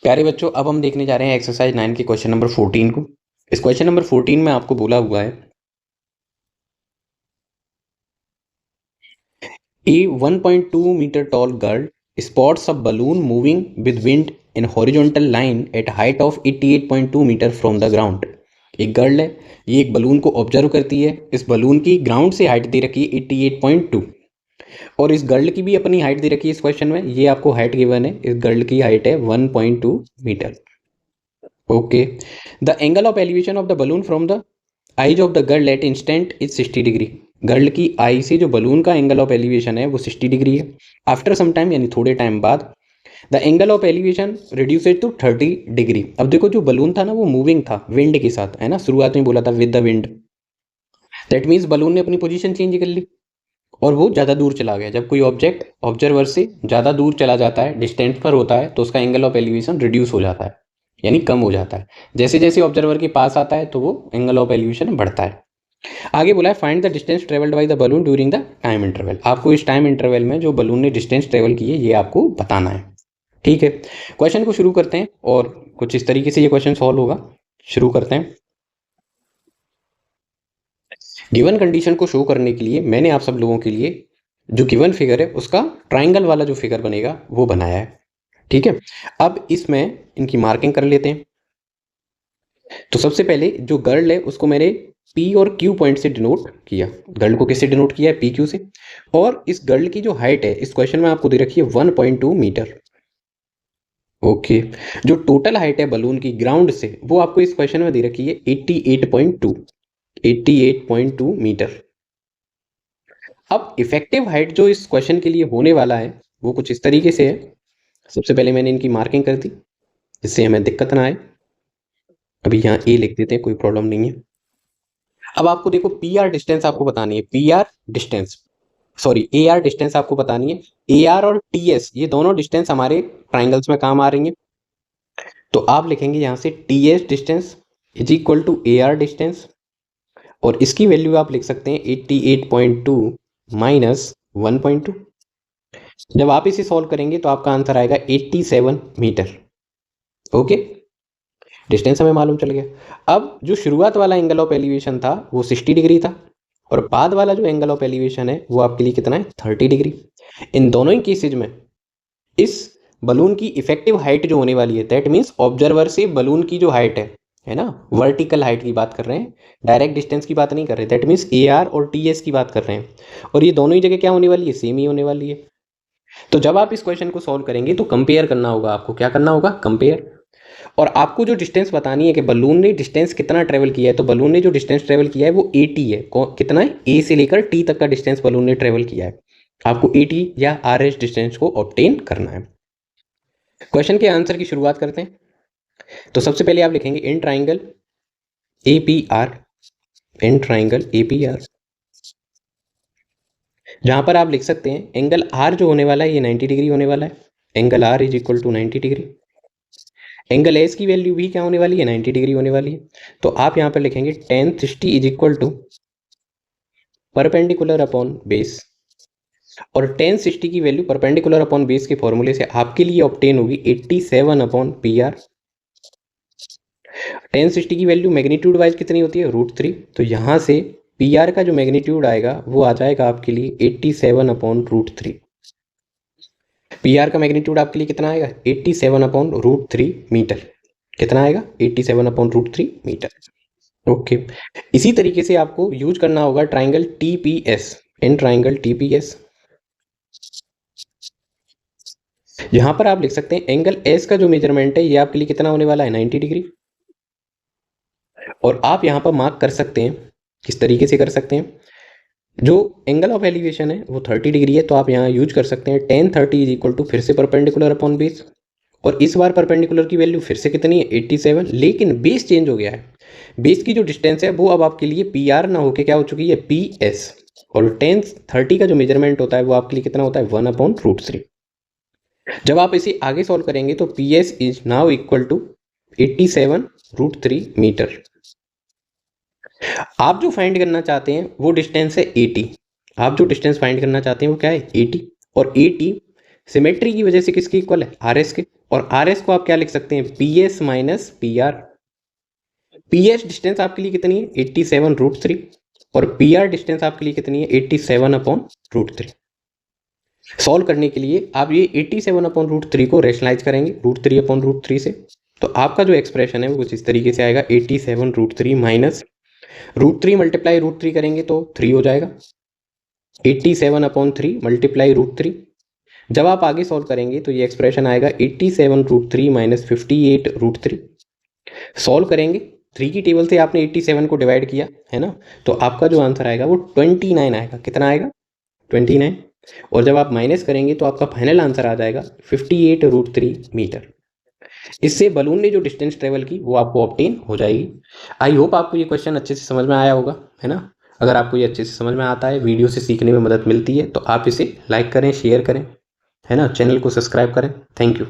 प्यारे बच्चों, अब हम देखने जा रहे हैं एक्सरसाइज 9 के क्वेश्चन नंबर 14 को। इस क्वेश्चन नंबर 14 में आपको बोला हुआ है a 1.2 metre tall girl spots a balloon moving with wind in horizontal line at height of 88.2 metre from the ground. एक गर्ल है, ये एक बलून को ऑब्जर्व करती है। इस बलून की ग्राउंड से हाइट दे रखी है 88.2 और इस गर्ल की भी अपनी हाइट दे रखी है। इस क्वेश्चन में ये आपको हाइट गिवन है, इस गर्ल की हाइट है 1.2 metre. Okay, the angle of elevation of the balloon from the eyes of the girl at instant is 60 degree. Girl की आई से जो बलून का एंगल ऑफ एलिवेशन है वो 60 डिग्री है। आफ्टर सम टाइम यानी थोड़े टाइम बाद the angle of elevation reduced to 30 degree. अब देखो, जो बलून था ना वो मूविंग था विंड के साथ, है ना। शुरुआत में बोला था with the wind, that means balloon ने अपनी पोजीशन चेंज कर ली और वो ज़्यादा दूर चला गया। जब कोई ऑब्जेक्ट ऑब्जर्वर से ज़्यादा दूर चला जाता है, डिस्टेंस पर होता है, तो उसका एंगल ऑफ एलिवेशन रिड्यूस हो जाता है, यानी कम हो जाता है। जैसे जैसे ऑब्जर्वर के पास आता है तो वो एंगल ऑफ एलिवेशन बढ़ता है। आगे बोला है find the distance travelled by the balloon during the time interval. आपको इस टाइम इंटरवल में जो बलून ने डिस्टेंस ट्रेवल की है ये आपको बताना है। ठीक है, क्वेश्चन को शुरू करते हैं और कुछ इस तरीके से ये क्वेश्चन सॉल्व होगा। शुरू करते हैं। गिवन कंडीशन को शो करने के लिए मैंने आप सब लोगों के लिए जो गिवन फिगर है उसका ट्राइंगल वाला जो फिगर बनेगा वो बनाया है। ठीक है, अब इसमें इनकी मार्किंग कर लेते हैं। तो सबसे पहले जो गर्ल है उसको मैंने पी और क्यू पॉइंट से डिनोट किया। गर्ल को किससे डिनोट किया है? पी क्यू से। और इस गर्ल की जो हाइट है इस क्वेश्चन में आपको दे रखी है 1.2 मीटर। ओके, जो टोटल हाइट है बलून की ग्राउंड से वो आपको इस क्वेश्चन में दे रखी है 88.2 मीटर। अब इफेक्टिव हाइट जो इस क्वेश्चन के लिए होने वाला है वो कुछ इस तरीके से है। सबसे पहले मैंने इनकी मार्किंग कर दी जिससे हमें दिक्कत ना आए। अभी यहाँ ए लिख देते हैं, कोई प्रॉब्लम नहीं है। अब आपको देखो पी आर डिस्टेंस आपको बतानी है, पी आर डिस्टेंस, सॉरी ए आर डिस्टेंस आपको बतानी है। ए आर और टी एस ये दोनों डिस्टेंस हमारे ट्राइंगल्स में काम आ रही हैं। तो आप लिखेंगे यहाँ से T S distance is equal to A R distance और इसकी वैल्यू आप लिख सकते हैं 88.2 माइनस 1.2। जब आप इसे सॉल्व करेंगे तो आपका आंसर आएगा 87 मीटर। ओके, डिस्टेंस हमें मालूम चल गया। अब जो शुरुआत वाला एंगल ऑफ एलिवेशन था वो 60 डिग्री था और बाद वाला जो एंगल ऑफ एलिवेशन है वो आपके लिए कितना है? 30 डिग्री। इन दोनों ही केसेज में इस बलून की इफेक्टिव हाइट जो होने वाली है दैट मीन्स ऑब्जर्वर से बलून की जो हाइट है ना, वर्टिकल हाइट की बात कर रहे हैं, डायरेक्ट डिस्टेंस की बात नहीं कर रहे। दैट मीन्स ए आर और टी एस की बात कर रहे हैं और ये दोनों ही जगह क्या होने वाली है? सेम ही होने वाली है। तो जब आप इस क्वेश्चन को सॉल्व करेंगे तो कंपेयर करना होगा आपको। क्या करना होगा? कंपेयर। और आपको जो डिस्टेंस बतानी है कि बलून ने डिस्टेंस कितना ट्रेवल किया है, तो बलून ने जो डिस्टेंस ट्रेवल किया है वो 80 है। कितना है? ए से लेकर टी तक का डिस्टेंस बलून ने ट्रेवल किया है। आपको 80 या आर एस डिस्टेंस को ऑब्टेन करना है। क्वेश्चन के आंसर की शुरुआत करते हैं। तो सबसे पहले आप लिखेंगे in triangle A P R, in triangle A P R, जहां पर आप लिख सकते हैं एंगल आर जो होने वाला है ये 90 डिग्री होने वाला है। Angle R is equal to 90 degree. Angle S की वैल्यू भी क्या होने वाली है? 90 डिग्री होने वाली है। तो आप यहाँ पर लिखेंगे tan 60 is equal to perpendicular upon base. और tan 60 की वैल्यू परपेंडिकुलर अपॉन बेस के फॉर्मूले से आपके लिए ऑब्टेन होगी 87 अपॉन पी आर। tan 60 की वैल्यू मैग्नीट्यूड वाइज कितनी होती है? √3। तो यहाँ से पी आर का जो मैग्नीट्यूड आएगा वो आ जाएगा आपके लिए 87 अपॉन √3। पी आर का मैग्नीट्यूड आपके लिए कितना आएगा? 87 अपॉन √3 मीटर। कितना आएगा? 87 अपॉन √3 मीटर। ओके, इसी तरीके से आपको यूज करना होगा triangle TPS, in triangle TPS, यहां पर आप लिख सकते हैं एंगल एस का जो मेजरमेंट है ये आपके लिए कितना होने वाला है? 90 डिग्री। और आप यहां पर मार्क कर सकते हैं, किस तरीके से कर सकते हैं, जो एंगल ऑफ एलिवेशन है वो 30 डिग्री है तो आप यहाँ यूज कर सकते हैं tan 30 इज इक्वल टू फिर से परपेंडिकुलर अपॉन बेस। और इस बार परपेंडिकुलर की वैल्यू फिर से कितनी है? 87, लेकिन बेस चेंज हो गया है। बेस की जो डिस्टेंस है वो अब आपके लिए पी आर ना होकर क्या हो चुकी है? P S. और tan 30 का जो मेजरमेंट होता है वो आपके लिए कितना होता है? 1 अपॉन √3। जब आप इसे आगे सॉल्व करेंगे तो P S is now equal to 87 √3 metre. आप जो फाइंड करना चाहते हैं वो डिस्टेंस है 80। आप जो डिस्टेंस फाइंड करना चाहते हैं वो क्या है? 80। और 80 सिमेट्री की वजह से किसके इक्वल है, आर एस के, और आर एस को आप क्या लिख सकते हैं, P S minus P R. P S distance आपके लिए कितनी है, 87√3, और पी आर डिस्टेंस आपके लिए कितनी है, 87/√3। सॉल्व करने के लिए आप ये 87/√3 को रेशनलाइज करेंगे √3/√3 से, तो आपका जो एक्सप्रेशन है वो कुछ इस तरीके से आएगा, 87√3 माइनस √3 मल्टीप्लाई √3 करेंगे तो 3 हो जाएगा, 87/3 मल्टीप्लाई √3। जब आप आगे सॉल्व करेंगे तो ये एक्सप्रेशन आएगा 87√3 माइनस 58√3। सॉल्व करेंगे, 3 की टेबल से आपने 87 को डिवाइड किया है ना, तो आपका जो आंसर आएगा वो 29 आएगा। कितना आएगा, 29। और जब आप माइनस करेंगे तो आपका फाइनल आंसर आ जाएगा 58√3 मीटर। इससे बलून ने जो डिस्टेंस ट्रेवल की वो आपको ऑब्टेन हो जाएगी। आई होप आपको ये क्वेश्चन अच्छे से समझ में आया होगा, है ना। अगर आपको ये अच्छे से समझ में आता है, वीडियो से सीखने में मदद मिलती है, तो आप इसे लाइक करें, शेयर करें, है ना, चैनल को सब्सक्राइब करें। Thank you.